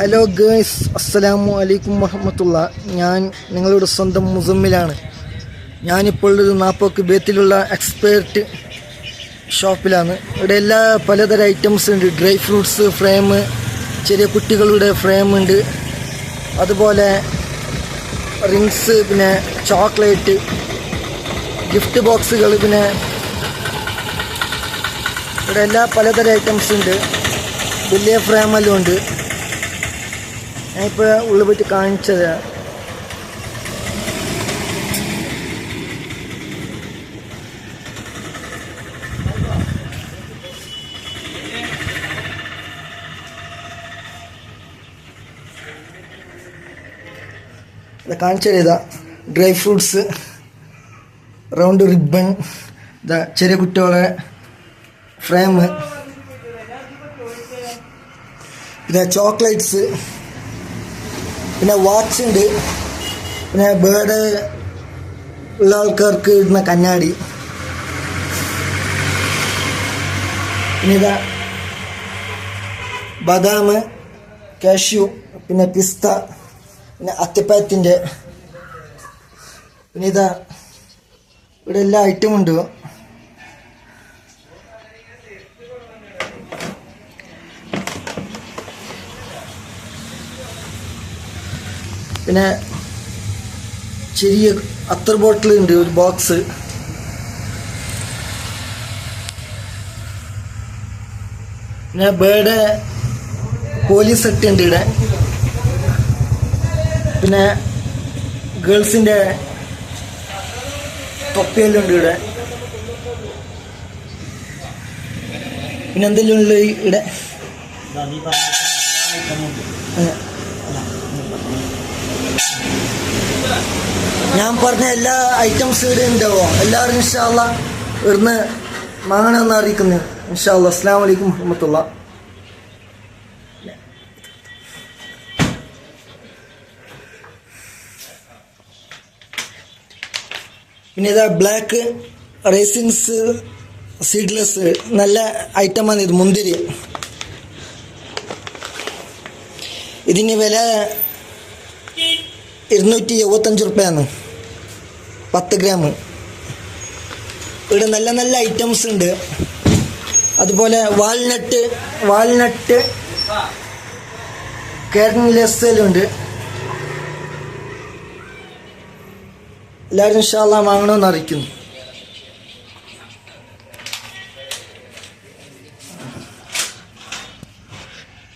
Hello guys, അസ്സലാമു അലൈക്കും വറഹ്മത്തുള്ളാ. ഞാൻ നിങ്ങളുടെ സ്വന്തം മുസമ്മിലാണ്. ഞാനിപ്പോൾ ഒരു നാപ്പോക്ക് ബേത്തിലുള്ള എക്സ്പേർട്ട് ഷോപ്പിലാണ്. ഇവിടെ എല്ലാ പലതരം ഐറ്റംസ് ഉണ്ട്. ഡ്രൈ ഫ്രൂട്ട്സ് ഫ്രെയിം, ചെറിയ കുട്ടികളുടെ ഫ്രെയിം ഉണ്ട്, അതുപോലെ റിങ്സ്, പിന്നെ ചോക്ലേറ്റ്, ഗിഫ്റ്റ് ബോക്സുകൾ, പിന്നെ ഇവിടെ എല്ലാ പലതരം ഐറ്റംസ് ഉണ്ട്. വലിയ ഫ്രെയിമെല്ലാം ഉണ്ട്. ഞാനിപ്പോൾ ഉള്ളിൽ പോയിട്ട് കാണിച്ചത്. കാണിച്ചത് ഇതാ ഡ്രൈ ഫ്രൂട്ട്സ്, റൗണ്ട് റിബൺ, ഇതാ ചെറിയ കുട്ടികളെ ഫ്രെയിം, പിന്നെ ചോക്ലേറ്റ്സ്, പിന്നെ വാച്ച് ഉണ്ട്, പിന്നെ ബേർഡ് ഉള്ള ആൾക്കാർക്ക് ഇടുന്ന കണ്ണാടി, പിന്നെ ഇതാ ബദാം, കാഷ്യൂ, പിന്നെ പിസ്ത, പിന്നെ അത്തിപ്പഴത്തിൻ്റെ, പിന്നെ ഇതാ ഇവിടെ എല്ലാ ഐറ്റം ഉണ്ട്. പിന്നെ ചെറിയ അത്തർ ബോട്ടിൽ ഉണ്ട്, ഒരു ബോക്സ്. പിന്നെ ബേർഡ് പോലീസ് സെറ്റ് ഉണ്ട് ഇവിടെ. പിന്നെ ഗേൾസിൻ്റെ തൊപ്പിയെല്ലാം ഉണ്ട് ഇവിടെ. പിന്നെ എന്തെല്ലാം ഉള്ളത് ഇവിടെ? ഞാൻ പറഞ്ഞ എല്ലാ ഐറ്റംസ് ഇവിടെ ഉണ്ടാവോ? എല്ലാവരും ഇൻഷാ അല്ലാഹ് ഇവിടുന്ന് വാങ്ങണമെന്ന് അറിയിക്കുന്നു. ഇൻഷാ അല്ലാഹ്. അസ്സലാമു അലൈക്കും വറഹ്മത്തുള്ളാ. പിന്നെ ഇതാ ബ്ലാക്ക് റേസിൻസ് സീഡ്ലെസ്, നല്ല ഐറ്റമാണ് ഇത്. മുന്തിരി, ഇതിന് വില 275 റുപ്യാണ് 10 ഗ്രാം. ഇവിടെ നല്ല നല്ല ഐറ്റംസ് ഉണ്ട്. അതുപോലെ വാൾനട്ട് കേരളത്തിലുണ്ട്. എല്ലാവരും ഇൻഷാ അല്ലാഹ് വാങ്ങണമെന്ന് അറിയിക്കുന്നു.